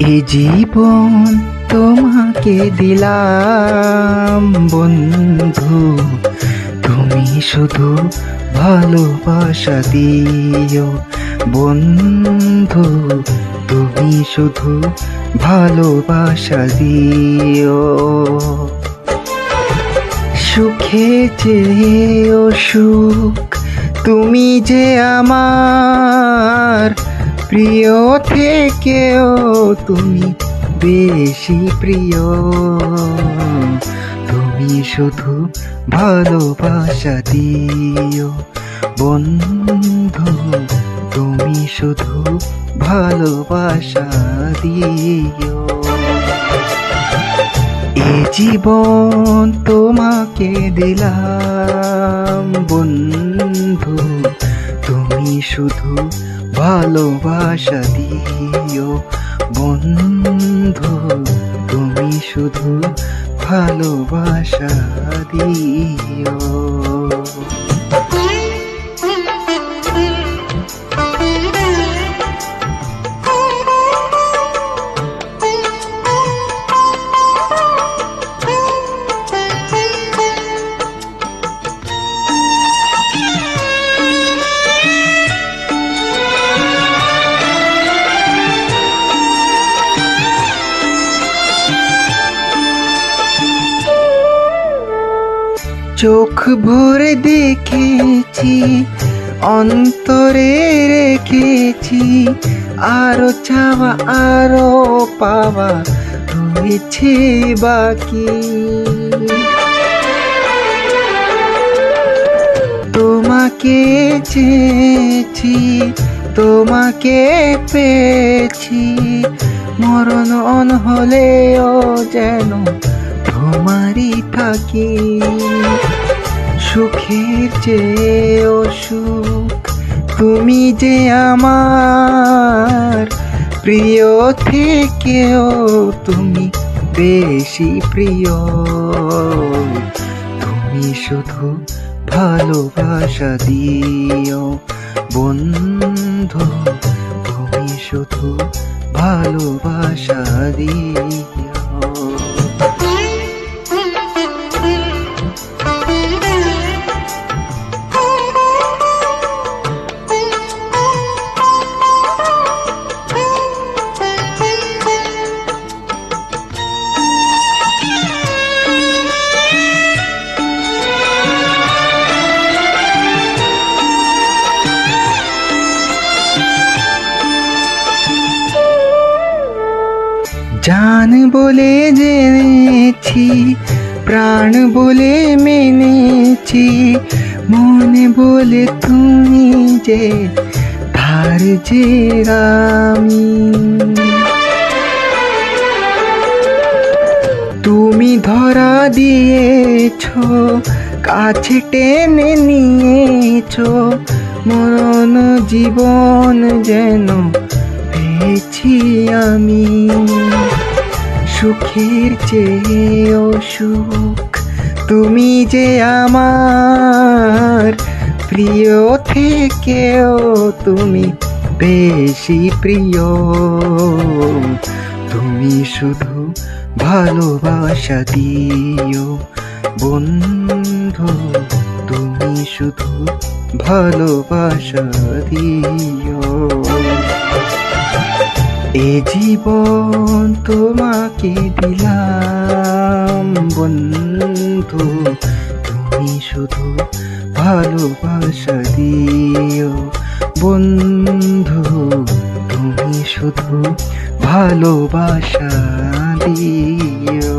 এ জীবন তোমাকে দিলাম বন্ধু, তুমি শুধু ভালোবাসা দিও বন্ধু, তুমি শুধু ভালোবাসা দিও। সুখে চেয়েও সুখ, তুমি যে আমার প্রিয় থেকেও তুমি বেশি প্রিয়। তুমি শুধু ভালোবাসা দিও বন্ধু, তুমি শুধু ভালোবাসা দিও। এ জীবন তোমাকে দিলাম বন্ধু, তুমি শুধু ভালোবাসা দিও বন্ধু, তুমি শুধু ভালোবাসা দিও। চোখ ভরে দেখেছি, অন্তরে রেখেছি, আরো চাওয়া আরো পাওয়া রয়েছে বাকি। তোমাকে চেয়েছি, তোমাকে পেয়েছি, মরণ হলেও যেন তোমারই থাকি। সুখের চেয়েও সুখ, তুমি যে আমার প্রিয় থেকেও তুমি বেশি প্রিয়। তুমি শুধু ভালোবাসা দিও বন্ধু, তুমি শুধু ভালোবাসা দিও। জান বলে জেনেছি, প্রাণ বলে মেনেছি, মনে বলে তুমি যে ধার যে আমি। তুমি ধরা দিয়েছ, কাছে টেনে নিয়েছ, মরণ জীবন যেন পেয়েছি আমি। সুখের চেয়েও সুখ, তুমি যে আমার প্রিয় থেকেও তুমি বেশি প্রিয়। তুমি শুধু ভালোবাসা দিও বন্ধু, তুমি শুধু ভালোবাসা দিও। এ জীবন তোমাকে দিলাম বন্ধু, তুমি শুধু ভালোবাসা দিও বন্ধু, তুমি শুধু ভালোবাসা দিও।